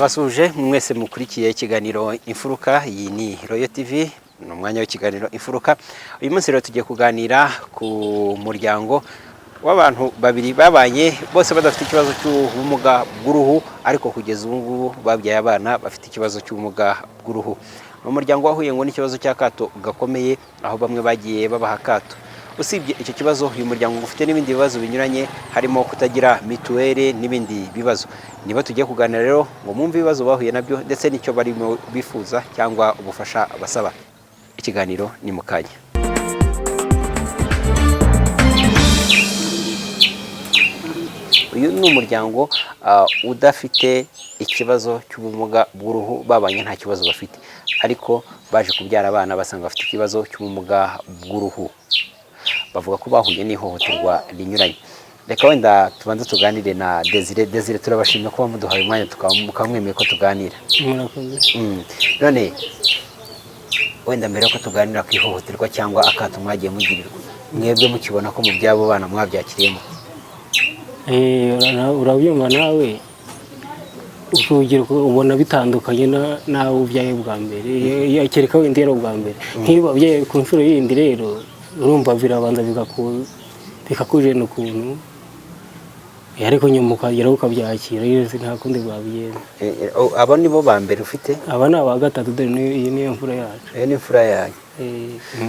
ndabasuje mwese mukurikiye ikiganiro Imfuruka. Iyi ni Royal TV, no mwanya w'ikiganiro Imfuruka. Uyu munsi rero tugiye kuganira ku muryango w'abantu babiri babanye bose badafite ikibazo cy'ubumuga bw'uruhu, ariko kugeza ubu ngubu babyaye abana bafite ikibazo cy'ubumuga bw'uruhu. Umuryango wahuye ngo n'ikibazo cy'akato gakomeye, aho bamwe bagiye babaha akato. Usibye icyo kibazo, uyu muryango ufite n'ibindi bibazo binyuranye, harimo kutagira mituweli n'ibindi bibazo. Niba tugiye kuganira rero ngo mwumve ibibazo bahuye nabyo ndetse n'icyo barimo bifuza cyangwa ubufasha basaba. Ikiganiro ni mukanya. Uyu ni umuryango udafite ikibazo cy'ubumuga bw'uruhu, babanye nta kibazo bafite, ariko baje kubyara abana basanga bafite ikibazo cy'ubumuga bw'uruhu. Bavuga ko bahuye n'ihohoterwa rinyuranye. Reka wenda tubanze tuganire na Desire. Turabashimira kuba muduhaye umwanya mukamwemeye ko tuganira. None wenda mbere ko tuganira ku ihohoterwa cyangwa akato mwagiye mugirirwa, mwebwe mukibona ko mu byabo bana mwabyakiriyemo? Urabyumva nawe urugero ubona bitandukanye nawe ubyaye bwa mbere, kereka wenda rero bwa mbere nk'iyo babyaye ku nshuro yindi rero urumva birabanza bikakujena ukuntu, ariko nyuma ukageraho ukabyakira, nta kundi bwabigenza. Abo ni bo ba mbere ufite? Aba ni aba gatatu, dore iyi niyo mfura yacu. Iyo ni imfura yanyu.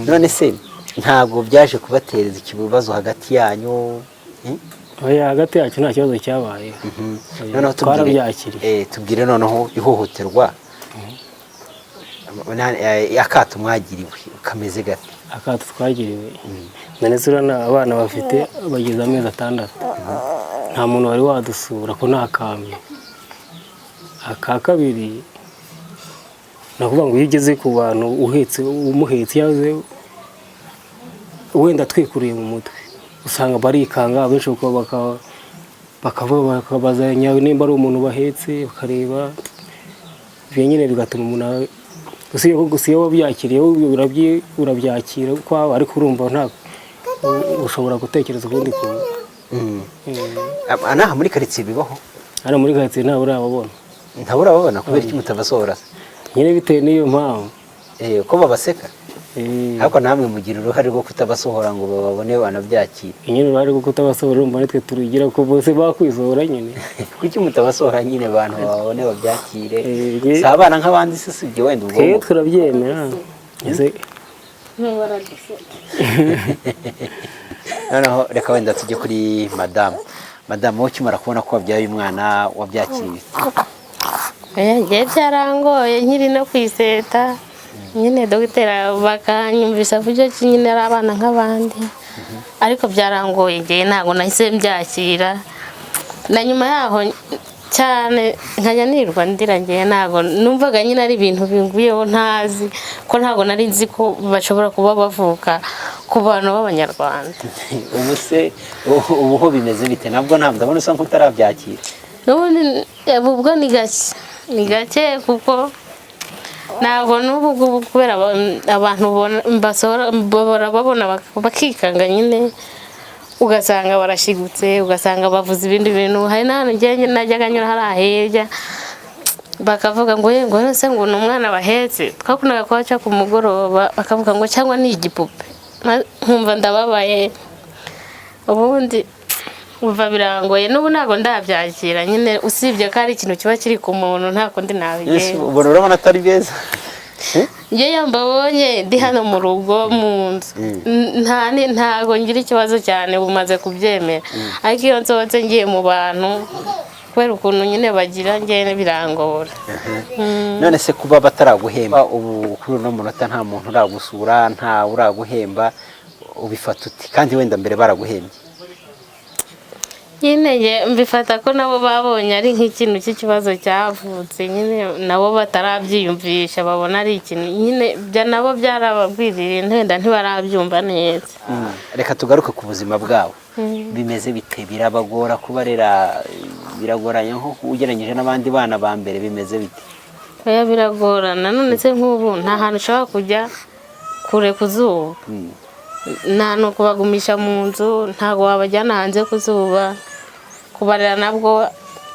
None se ntabwo byaje kubatereza ikibazo hagati yanyu? Hagati yacu nta kibazo cyabaye, twarabyakiriye. Tubwire noneho ihohoterwa akato mwagiriwe kameze gate? Akato twagiriwe, ndetse urabona abana bafite bageze amezi 6, nta muntu wari wadusura ko nta kamye. Aka kabiri nakuvuga ngo iyo ugeze ku bantu umuhetse yaze wenda twikuriye mu mutwe, usanga barikanga abenshi bakabaza nyawe nimba ari umuntu bahetse, bakareba ibyo nyine bigatuma umuntu gusa iyo wabyakiriye urabyakira kwaba, ariko urumva nta ushobora gutekereza ukundi kuntu. Anaha muri karitsiye bibaho? Hano muri karitsiye ntabwo urababona. Ntabwo urababona kubera iki mutabasohora? Nyine bitewe n'iyo mpamvu. Ko babaseka? Ariko namwe mugira uruhare rwo kutabasohora ngo babone banabyakira. Nyine uruhare rwo kutabasohora urumva nitwe turugira ko bose bakwisohora nyine. Kuki mutabasohora nyine abantu babone babyakire? Si abana nk'abandi se, sibyo wenda ubwo? Twebwe turabyemera. Noneho reka wenda tujye kuri madamu. Madamu, wowe ukimara kubona ko wabyaye umwana wabyakiriye? Ngiye byarangoye nkiri no kwiseta, nyine dogitera bakanyumvisa buryo nyine ari abana nk'abandi, ariko byarangoye ngiye ntabwo nahise mbyakira. Na nyuma yaho cyane nkajya nirwa ndira, ngiye ntabwo numvaga nyine ari ibintu binguyeho ntazi ko, ntabwo nari nzi ko bashobora kuba bavuka ku bantu b'Abanyarwanda. Ubu se ubu bimeze bite? Nabwo ntabwo ndabona usa nk'utarabyakira. N'ubundi ubwo ni gake kuko ntabwo n'ubu kubera abantu babona bakikanga nyine, ugasanga barashigutse, ugasanga bavuze ibindi bintu. Hari n'ahantu najyaga nyura hariya hirya bakavuga ngo se ngo ni umwana bahetse. Twakundaga kuhaca ku mugoroba bakavuga ngo cyangwa ni igipupe, nkumva ndababaye. Ubundi uva birangoye, n'ubu ntabwo ndabyakira nyine, usibye ko ari ikintu kiba kiri ku muntu, nta kundi nabigenza. Ubona urabona atari beza? Iyo yambabonye ndi hano mu rugo mu nzu, ntago ngira ikibazo cyane, bumaze kubyemera. Ariko iyo nsohotse ngiye mu bantu, kubera ukuntu nyine bagira, ngiye birangora. None se kuba bataraguhemba ubu kuri uno munota, nta muntu uragusura, nta uraguhemba, ubifata uti? Kandi wenda mbere baraguhembye. Nyine mbifata ko nabo babonye ari nk'ikintu cy'ikibazo cyavutse, nyine nabo batarabyiyumvisha, babona ari ikintu nyine nabo byarababwiririye, wenda ntibarabyumva neza. Reka tugaruke ku buzima bwabo. Bimeze bite? Birabagora kubarera? Biragoranye nko ugereranyije n'abandi bana ba mbere? Bimeze bite? Biragorana. None se nk'ubu nta hantu ushobora kujya kure ku zuba, nta no kubagumisha mu nzu, ntago wabajyana hanze ku zuba. Kubarera nabwo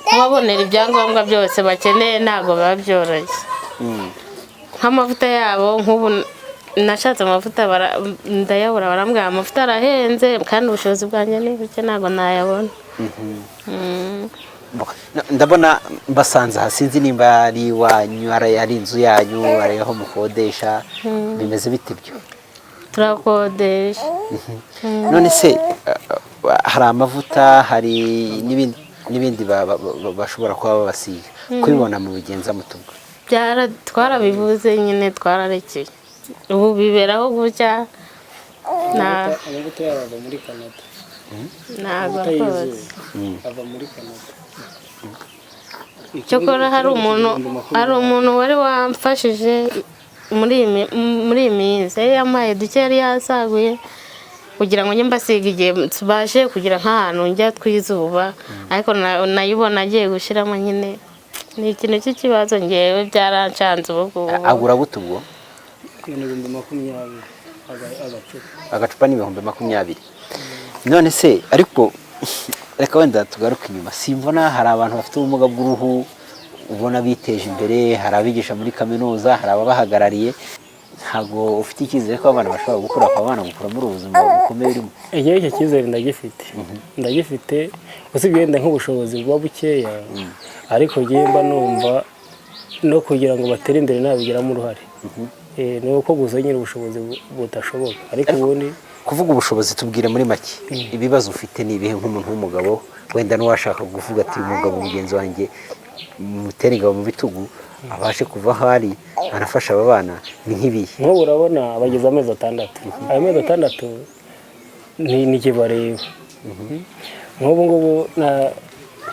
kubabonera ibyangombwa byose bakeneye ntabwo biba byoroshye. Nk'amavuta yabo nk'ubu nashatse amavuta ndayabura, barambwira amavuta arahenze kandi ubushobozi bwanjye ni buke ntabwo nayabona. ndabona basanze aha, sinzi nimba ari iwanyu ari inzu yanyu ari aho mukodesha, bimeze bite ibyo? Turakodesha. None se hari amavuta, hari n'ibindi bashobora kuba babasiga, kubibona mu bigenza mutugo? Twarabivuze nyine twararekeye, ubu biberaho gutya. Amavuta yabo ava muri Canada. Ntabwo akoze. Ava muri Canada. Cyokora hari umuntu wari wamfashije muri iyi minsi, yampaye duke yari yasaguye kugira ngo njye mbasiga igihe tubashe kugira nk'ahantu njya twizuba, ariko nayibona agiye gushyiramo nyine. Ni ikintu cy'ikibazo ngewe byarancanze ubu. Agura gute ubwo? 20 agacupa ni 20. None se ariko reka wenda tugaruka inyuma, simvona hari abantu bafite ubumuga bw'uruhu ubona biteje imbere, hari abigisha muri kaminuza, hari ababahagarariye. Ntabwo ufite icyizere ko abana bashobora gukura abana gukura muri ubuzima bukomeye urimo? Icyo cyizere ndagifite, usibye wenda nk'ubushobozi buba bukeya, ariko mba numva no kugira ngo batere imbere nabigiramo uruhare. Ni uko gusa nyine ubushobozi budashoboka, ariko ubundi kuvuga ubushobozi tubwire muri make ibibazo ufite ni ibihe nk'umuntu w'umugabo wenda n'uwashaka kuvuga ati umugabo mugenzi wanjye mutera ingabo mu bitugu abashe kuva aho ari anafasha aba bana, ni nk'ibihe? nk'ubu urabona bageze amezi 6, ayo mezi 6 ni ikibareba. nk'ubu ngubu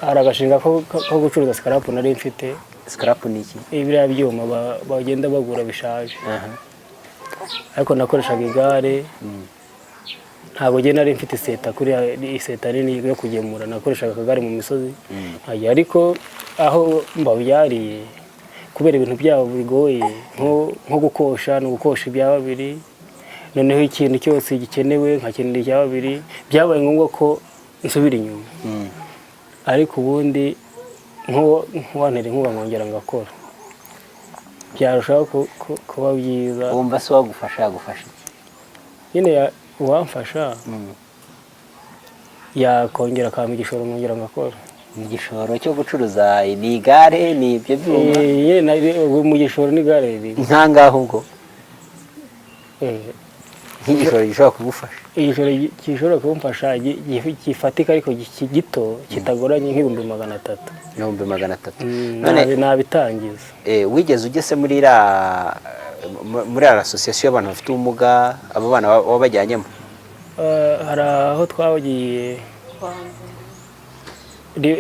hari agashinga ko gucuruza scrap nari mfite. Scrap ni iki? Ibiriya byuma bagenda bagura bishaje. Ariko nakoreshaga igare, ntabwo njye nari mfite iseta, kuri iseta nini yo kugemura, nakoreshaga akagare mu misozi. Ariko aho mbabyariye kubera ibintu byabo bigoye, nko gukosha no gukosha ibya babiri, noneho ikintu cyose gikenewe nkakenera ibya babiri, byabaye ngombwa ko nsubira inyuma. Ariko ubundi nk'uwantera inkunga nkongera ngakora, byarushaho kuba byiza. Wumva se wagufasha yagufasha nyine uwamfasha yakongera akampa igishoro nkongera ngakora. Igishoro cyo gucuruza ni igare, ni ibyo byuma? Mu gishoro n'igare riri nkangaho ubwo nk'igishoro gishobora kugufasha? Igishoro gishobora kumfasha gifatika ariko gito kitagoranye nk'ibihumbi 300. 300. None nabitangiza. Wigeze ugese muri association y'abantu bafite ubumuga, abo bana wabajyanyemo? Hari aho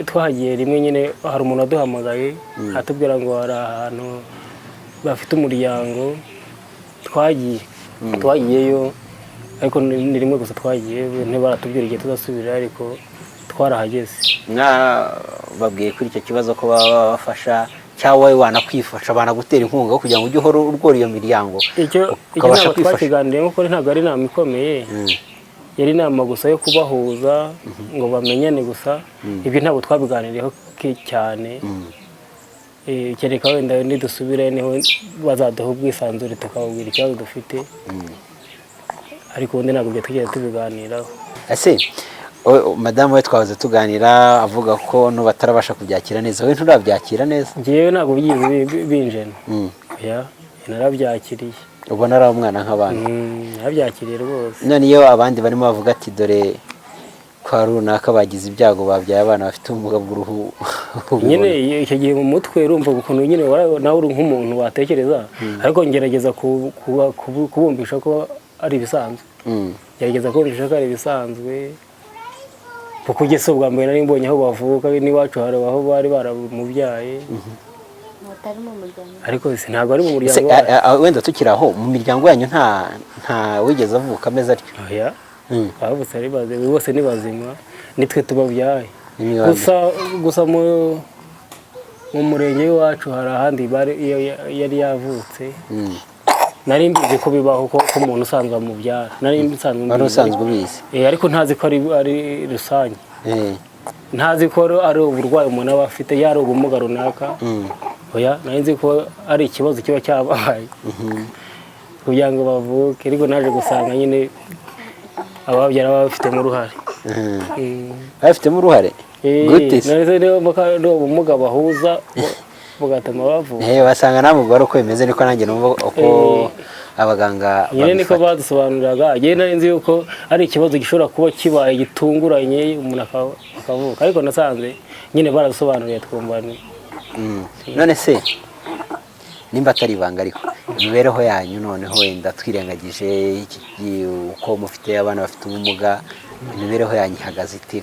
twahagiye rimwe nyine, hari umuntu waduhamagaye atubwira ngo hari ahantu bafite umuryango, twagiyeyo ariko ni rimwe gusa twagiye, ntibaratubwira igihe tuzasubira, ariko twarahageze. Babwiye kuri icyo kibazo ko baba bafasha cyangwa wowe wanakwifasha banagutera inkunga kugira ngo ujye uhora urwora iyo miryango ukabasha kwifasha? Twakiganiriye kuko ntabwo ari inama ikomeye, yari inama gusa yo kubahuza ngo bamenyane gusa. Ibyo ntabwo twabiganiriyeho cyane. Kereka wenda nidusubire niho bazaduha ubwisanzure tukababwira ikibazo dufite, ariko ubundi ntabwo tugenda tubiganiraho. Ese madamu we twahoze tuganira avuga ko batarabasha kubyakira neza, wowe nturabyakira neza? Njyewe ntabwo byize binjena. Narabyakiriye. Ubona ari umwana nk'abandi? Narabyakiriye rwose. None iyo abandi barimo bavuga ati dore kwa runaka bagize ibyago babyaye abana bafite ubumuga bw'uruhu, nyine icyo gihe mu mutwe urumva ukuntu nyine nawe uri nk'umuntu watekereza, ariko ngerageza kubumvisha ko ari ibisanzwe. Ngerageza kubumvisha ko ari ibisanzwe, kuko ugeze ubwa mbere nari mbonye aho bavuka n'iwacu hari aho bari baramubyaye, ariko ntabwo ari mu muryango wacu. Wenda tukiri aho, mu miryango yanyu nta wigeze avuka ameze atyo? Abavutse ari bazima, bose ni bazima, nitwe tubabyaye. Gusa mu murenge wacu hari ahandi yari yavutse, nari mbizi ko bibaho ko umuntu usanzwe amubyara, nari nsanzwe ubizi, ariko ntazi ko ari rusange. ntazi ko ari uburwayi umuntu aba afite yari ubumuga runaka oya nari nzi ko ari ikibazo kiba cyabaye kugira ngo bavuke ariko naje gusanga nyine ababyara baba bafitemo uruhare bafitemo uruhare gute se niyo ubumuga bahuza bugatuma bavuka basanga nta mugore uko bimeze niko nanjye numva uko abaganga nyine niko badusobanuriraga njye nari nzi yuko ari ikibazo gishobora kuba kibaye gitunguranye umuntu akavuka ariko nasanze nyine baradusobanuriye twumva none se nimba atari ibanga ariko imibereho yanyu noneho wenda twirengagije uko mufite abana bafite ubumuga imibereho yanyu ihagaze ite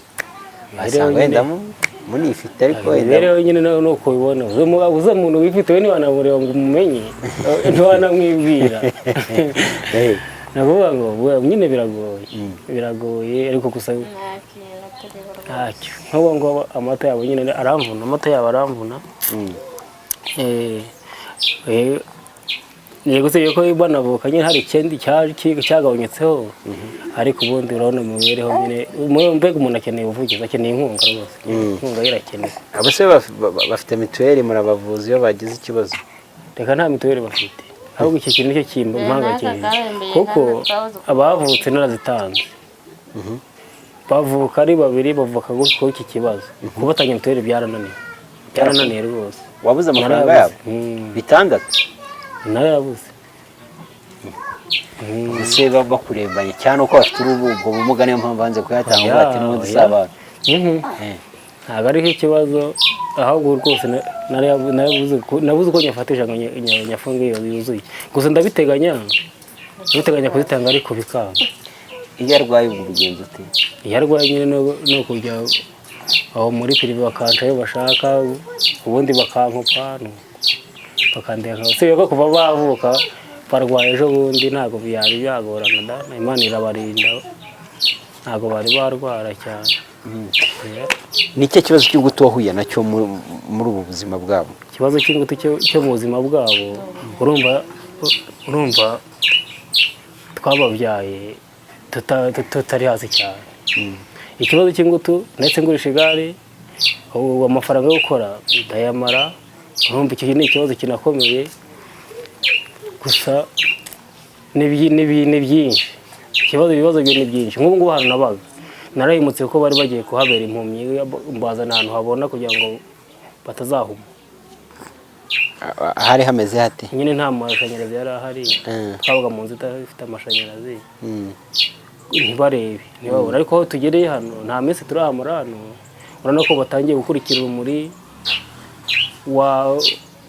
wasanga wenda munifite ariko wenda rero nyine nuko ubibona uze umuntu wifite we ntiwanamureba ngo umumenye ntiwanamwibwira navuga ngo nyine biragoye ariko gusa ntacyo nk'ubu ngubu amata yabo nyine aramvuna yego se yuko banavuka nyine hari ikindi cyagabanyutseho ariko ubundi urabona mu mibereho nyine mbega umuntu akeneye ubuvugizi akeneye inkunga rwose inkunga irakenewe abo se bafite mituweli murabavuza iyo bagize ikibazo reka nta mituweli bafite ahubwo iki kintu nicyo kimpangayikishije kuko abavutse narazitanze bavuka ari babiri bavuka kuri iki kibazo kubatanga mituweli byarananiye rwose wabuze amafaranga yabo bitandatu narabuze ese bakurembanye cyane uko bafite ubwo bumuga niyo mpamvu banze kuyatanga ngo bati n'ubundi z'abana ntabwo ariho ikibazo ahubwo rwose nabuze uko nyafatisha ngo nyafunge yuzuye gusa ndabiteganya kuzitanga ariko bikanga iyo arwaye ubwo bigenza ute iyo arwaye nyine no kujya aho muri pirive bakanca ayo bashaka ubundi bakankupa bakandeka usibye ko kuva bavuka barwaye ejo bundi ntabwo byari byagorana Imana irabarinda ntabwo bari barwara cyane ni cyo kibazo cy'ingutu wahuye nacyo muri ubu buzima bwabo ikibazo cy'ingutu cyo mu buzima bwabo urumva twababyaye tutari hasi cyane ikibazo cy'ingutu ndetse ngurisha igare amafaranga yo gukora ndayamara urumva iki ni ikibazo kinakomeye gusa ni byinshi ibibazo byo ni byinshi nk'ubu ngubu hano nabaga narahimutse ko bari bagiye kuhabera impumyi mbazana ahantu habona kugira ngo batazahuma hari hameze hate nyine nta mashanyarazi yari ahari twabaga mu nzu idafite amashanyarazi ntibarebe ntibabona ariko aho tugereye hano nta minsi turahamara hano urabona ko batangiye gukurikira urumuri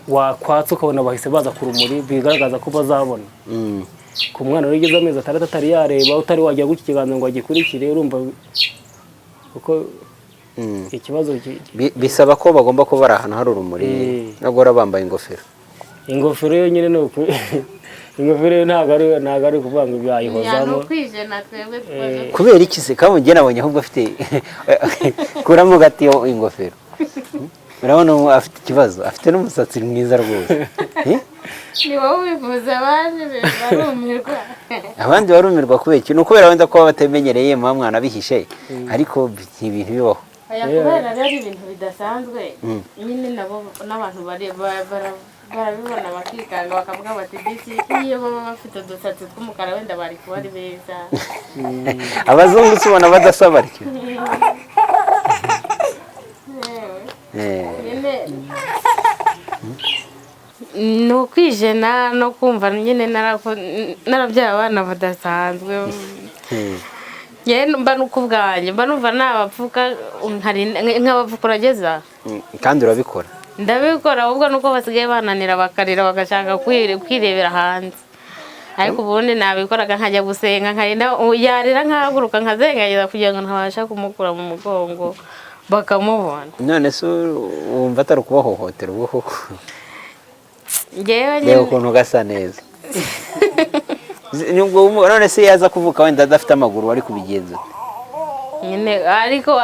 wakwatse ukabona bahise baza ku rumuri bigaragaza ko bazabona ku mwana wigeze amezi 6 atari yareba utari wajya guca ikiganza ngo agikurikire urumva kuko ikibazo bisaba ko bagomba kuba ari ahantu hari urumuri nagora bambaye ingofero yo nyine nuko ingofero ntabwo ari kuvuga ngo byayihozamo kubera iki se kandi njye nabonye ahubwo afite kuramo gati ingofero urabona afite ikibazo afite n'umusatsi mwiza rwose ni wowe ubivuze abandi barumirwa kubera iki ukubera wenda ko batamenyereye mu mwana bihishe ariko ibintu bibaho kubera rero ibintu bidasanzwe nyine nabo n'abantu barabibona bakikanga bakavuga bati disi iyo baba bafite udusatsi tw'umukara wenda bari kuba ari beza abazungu ubona badasaba ariko ni ukwijena no kumva nyine narabyaye abana badasanzwe mba n'ukubwanjye mba numva nabapfuka nk'abapfuka urageza kandi urabikora ndabikora ahubwo nuko basigaye bananira bakarira bagashaka kwirebera hanze ariko ubundi nabikoraga nkajya gusenga nkarinda yarira nkahaguruka nkazengageza kugira ngo ntabasha kumukura mu mugongo bakamubona none se wumva atari ukubahohotera ubwo koko reba ukuntu gasa neza none se yaza kuvuka wenda adafite amaguru wari kubigenza nyine ariko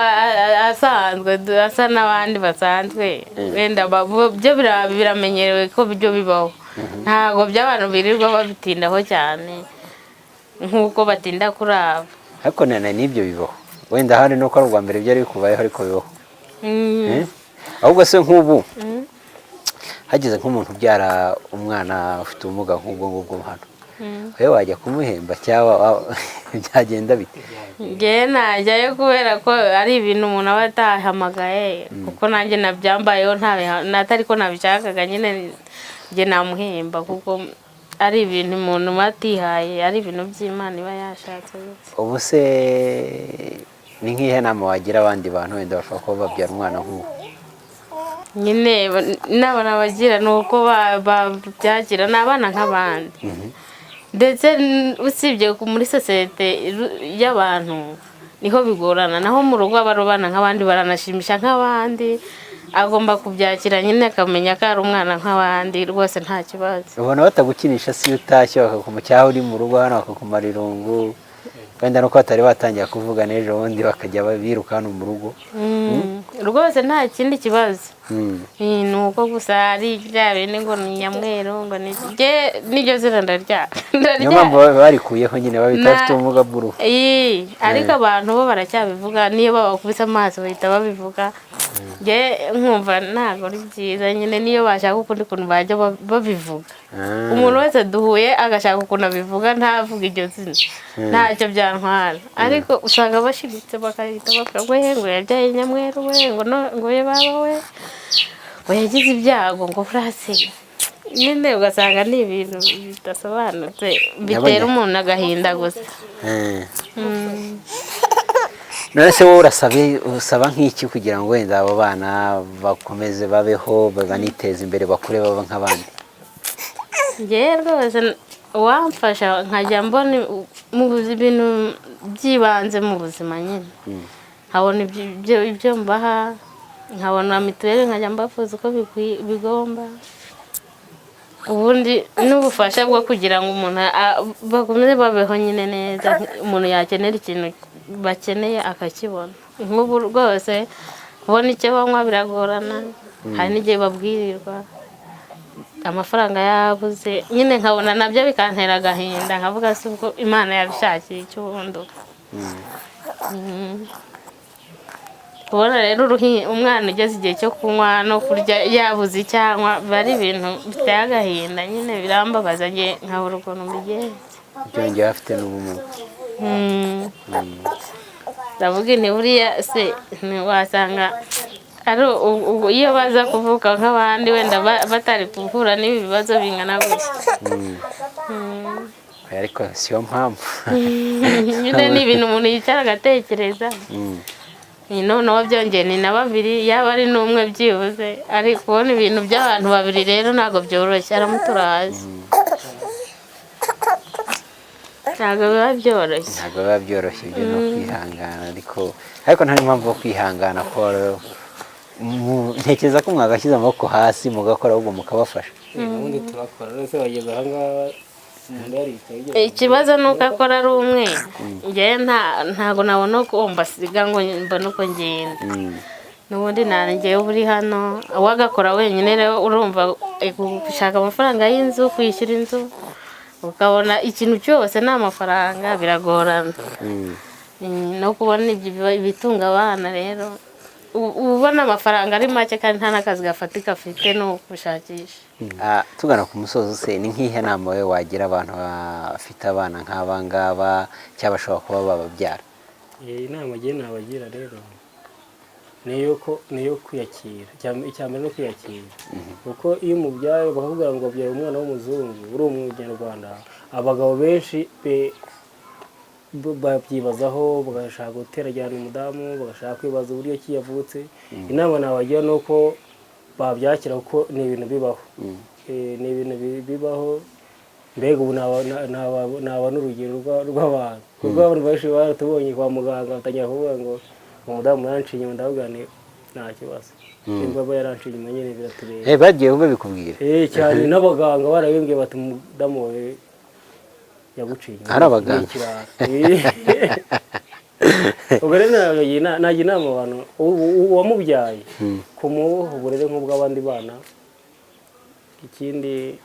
asanzwe asa n'abandi basanzwe wenda byo biramenyerewe ko byo bibaho ntabwo by'abantu birirwa babitindaho cyane nk'uko batinda kuri abo ariko n'ibyo bibaho wenda hari no ko rwa mbere byari bikubayeho ariko bibaho ahubwo se nk'ubu hagize nk'umuntu ubyara umwana ufite ubumuga nk'ubwo ngubwo hano wewe wajya kumuhemba cyangwa byagenda bite? ngewe najyayo kubera ko ari ibintu umuntu aba atahamagaye kuko nanjye nabyambayeho natari ko nabishakaga nyine njye namuhemba kuko ari ibintu umuntu atihaye ari ibintu by'Imana iba yashatse. Ubu se ni nk'ihe nama wagira abandi bantu wenda bashobora kuba babyara umwana nk'uwo? Nyine n'abana bagira ni uko babyagira n'abana nk'abandi ndetse usibye muri sosiyete y'abantu niho bigorana, naho mu rugo abana nk'abandi baranashimisha nk'abandi, agomba kubyakira nyine akamenya ko ari umwana nk'abandi rwose nta kibazo. Ubona batagukinisha si utashye bakakumacyaho uri mu rugo hano bakakumara irungu wenda nuko batari batangira kuvuga n'ejo bundi bakajya biruka hano mu rugo rwose nta kindi kibazo. Ni uko gusa ari bya bene ngo ni nyamweru ngo niryo zina ndarya. Niyo mpamvu barikuyeho nyine babita bafite ubumuga bw'uruhu. Ariko abantu bo baracyabivuga, niyo babakubise amaso bahita babivuga. Nkumva ntabwo ari byiza nyine, niyo bashaka ukundi kuntu bajya babivuga. Umuntu wese duhuye agashaka ukuntu abivuga ntavuga iryo zina ntacyo byantwara, ariko usanga bashigitse bakahita bavuga ngo yabyaye nyamweru we ngo ye baba we ngo yagize ibyago ngo burase nyine, ugasanga ni ibintu bidasobanutse bitera umuntu agahinda gusa. None se wowe usaba nk'iki kugira ngo wenda abo bana bakomeze babeho baniteza imbere bakure baba nk'abandi? Ngewe rwose wamfasha nkajya mbona ibintu byibanze mu buzima nyine, nkabona ibyo mbaha, nkabona mituweli nkajya mbafuza uko bigomba, ubundi n'ubufasha bwo kugira ngo umuntu bakomeze babeho nyine neza, umuntu yakenera ikintu bakeneye akakibona. Nk'ubu rwose kubona icyo banywa biragorana, hari n'igihe babwirirwa amafaranga yabuze nyine, nkabona nabyo bikantera agahinda, nkavuga se ubwo Imana yabishakiye icy'ubundi. Kubona rero umwana ugeze igihe cyo kunywa no kurya yabuze icyanywa biba ari ibintu biteye agahinda nyine, birambabaza njye nkabura ukuntu mbigenza. Byongeye afite n'ubumuga. Ndavuga nti buriya se ntiwasanga ari iyo baza kuvuka nk'abandi wenda batari guhura n'ibi bibazo bingana gutya. Ariko siyo mpamvu nyine ni ibintu umuntu yicara agatekereza. Noneho byongeye ni na babiri, yaba ari n'umwe byibuze, ariko kubona ibintu by'abantu babiri rero ntabwo byoroshye, aramuturazi ntabwo biba byoroshye. Ibyo no kwihangana, ariko nta mpamvu yo kwihangana ko ntekereza ko mwagashyize amaboko hasi mugakora ahubwo mukabafasha. ubundi turakora rwose bageze aha ngaha. Ikibazo ni uko akora ari umwe, njyewe ntabwo nabona uko mbasiga ngo mbone uko ngenda. N'ubundi nanjye uri hano wagakora wenyine, rero urumva gushaka amafaranga y'inzu, kwishyura inzu, ukabona ikintu cyose ni amafaranga, biragorana. No kubona ibitunga abana rero ubona amafaranga ari make kandi nta n'akazi gafatika afite no gushakisha. Tugana ku musozo se ni nk'ihe nama we wagira abantu bafite abana nk'aba ngaba cyangwa bashobora kuba bababyara? Inama ngiye nabagira rero niyo kwiyakira, icyambere no kwiyakira, kuko iyo umubyaye bakavuga ngo abyaye umwana w'umuzungu uri umunyarwanda, abagabo benshi babyibazaho, bagashaka guterajyana umudamu, bagashaka kwibaza uburyo ki yavutse. Inama nabagira ni uko babyakira kuko ni ibintu bibaho. Ni ibintu bibaho, mbega ubu naba n'urugero rw'abantu, kuko abantu benshi baratubonye kwa muganga batangira kuvuga ngo umudamu yaranciye inyuma, ndavuga nti nta kibazo, imbaga yaranciye inyuma nyine biratureba. Bagiye babikubwira cyane, n'abaganga barabimbwiye bati umudamu wawe yaguciye inyuma. Hari abaganga ubwo rero nagira inama abantu uwamubyaye kumuha uburere nk'ubw'abandi bana, ikindi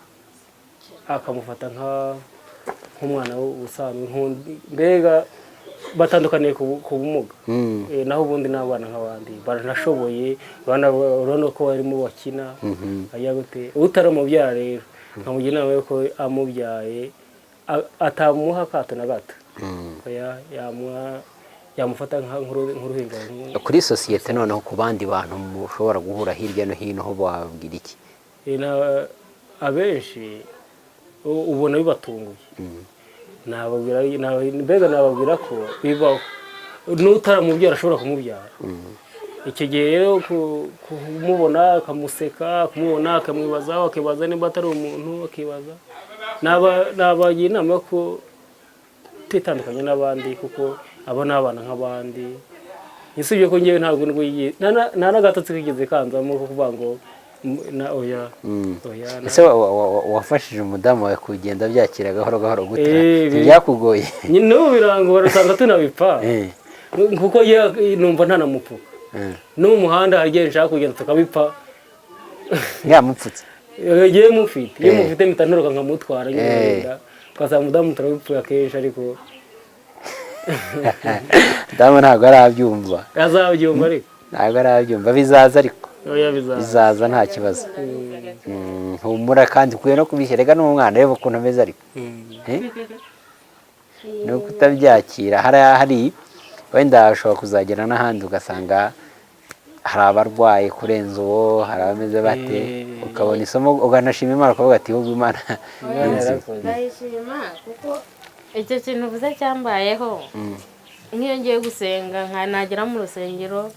akamufata nk'umwana usanzwe, mbega batandukaniye ku bumuga. Naho ubundi n'abana nk'abandi baranashoboye, urabona ko barimo bakina ajya gute utaramubyara rero nkamugira inama yuko amubyaye atamuha akato na gato, yamufata nk'uruhinja. Kuri sosiyete noneho ku bandi bantu mushobora guhura hirya no hino ho babwira iki? Abenshi ubona bibatunguye, nababwira ko bibaho n'utaramubyara ashobora kumubyara. Icyo gihe rero kumubona akamuseka, kumubona akamwibazaho, akibaza niba atari umuntu, akibaza. Nabagira inama yo kutitandukanya n'abandi kuko abo ni abana nk'abandi. Isibye ko ngewe ntabwo nta n'agatotsi kigeze kanzamo kuvuga ngo oya. Ese wafashije umudamu wawe kugenda byakira gahoro gahoro gute? Byakugoye? N'ubu birangora usanga tunabipfa kuko numva ntanamupfuka. No mu muhanda hagiye nshaka kugenda tukabipfa. Yamupfutse? Iyo mufite mpita ntoroka nkamutwara nyine ukasanga umudamu turabipfuye akenshi ariko damu ntabwo arabyumva. Azabyumva ariko ntabwo arabyumva, bizaza ariko bizaza nta kibazo. Humura kandi ukwiye no kubishyira n'umwana reba ukuntu ameze ariko no kutabyakira. Hari wenda ashobora kuzagera n'ahandi ugasanga hari abarwaye kurenza uwo, hari abameze bate, ukabona isomo uganashima Imana ukavuga ati ahubwo Imana ndayishima kuko icyo kintu uvuze cyambayeho. Nk'iyo ngiye gusenga nagera mu rusengero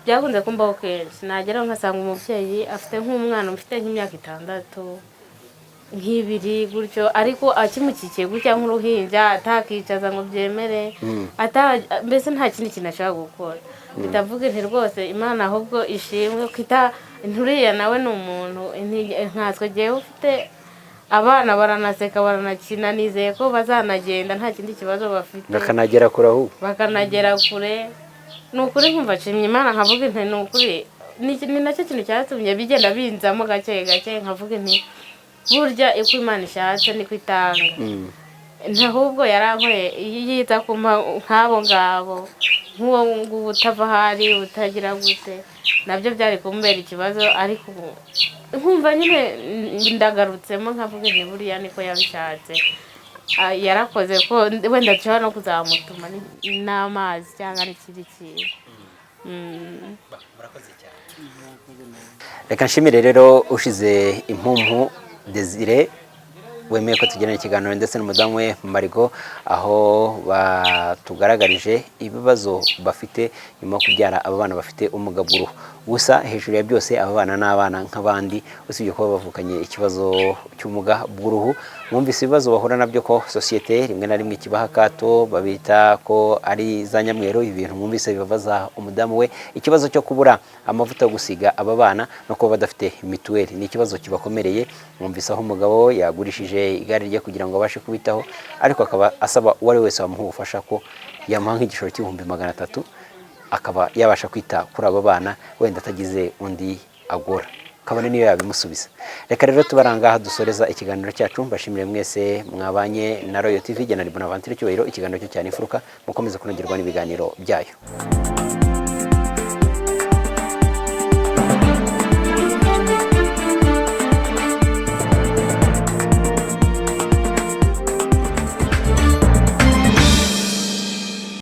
byakunze kumbaho kenshi, nageraho nkasanga umubyeyi afite nk'umwana ufite nk'imyaka 6 nk'ibiri gutyo, ariko akimukikiye gutya nk'uruhinja atakicaza ngo byemere, mbese nta kindi kintu ashaka gukora. Bitavuga nti rwose Imana ahubwo ishimwe kwita nturiya nawe ni umuntu nkatwe giye ufite abana baranaseka baranakina, nizeye ko bazanagenda nta kindi kibazo bafite, bakanagera kure ahubwo bakanagera kure. Ni ukuri nkumva nshimye Imana nkavuga nti ni ukuri ni nacyo kintu cyatumye bigenda binzamo gake gake, nkavuga nti burya uko Imana ishatse niko itanga. Ahubwo yarankoreye yita kumpa nk'abo ngabo, nk'uwo ngubu utava hari utagira gute, nabyo byari kumbera ikibazo, ariko nkumva nyine ndagarutsemo nkavuga nti buriya niko yabishatse. Yarakoze ko wenda nshobora no kuzamutuma n'amazi cyangwa n'ikindi kintu. Reka nshimire rero ushize impumpu Desire wemeye ko tugirana ikiganiro ndetse n'umudamu we Marigo, aho batugaragarije ibibazo bafite nyuma kubyara aba bana bafite ubumuga bw'uruhu. Gusa hejuru ya byose aba bana n'abana nk'abandi, usibye ko bavukanye ikibazo cy'ubumuga bw'uruhu. Mwumvise ibibazo bahura nabyo ko sosiyete rimwe na rimwe kibaha akato, babita ko ari za nyamweru. Ibintu mwumvise bibabaza umudamu we, ikibazo cyo kubura amavuta yo gusiga aba bana no kuba badafite mituweli ni ikibazo kibakomereye. Mwumvise aho umugabo yagurishije igare rye kugira ngo abashe kubitaho, ariko akaba asaba uwari wese wamuha ubufasha ko yamuha nk'igishoro cy'3000000 akaba yabasha kwita kuri aba bana wenda atagize undi agora. Kabone niyo yabimusubiza. Reka rero tubarangaha dusoreza ikiganiro cyacu. Mbashimire mwese mwabanye na Royal TV, Bonaventure Cyubahiro, ikiganiro cyo cyane Imfuruka. Mukomeze kunogerwa n'ibiganiro byayo.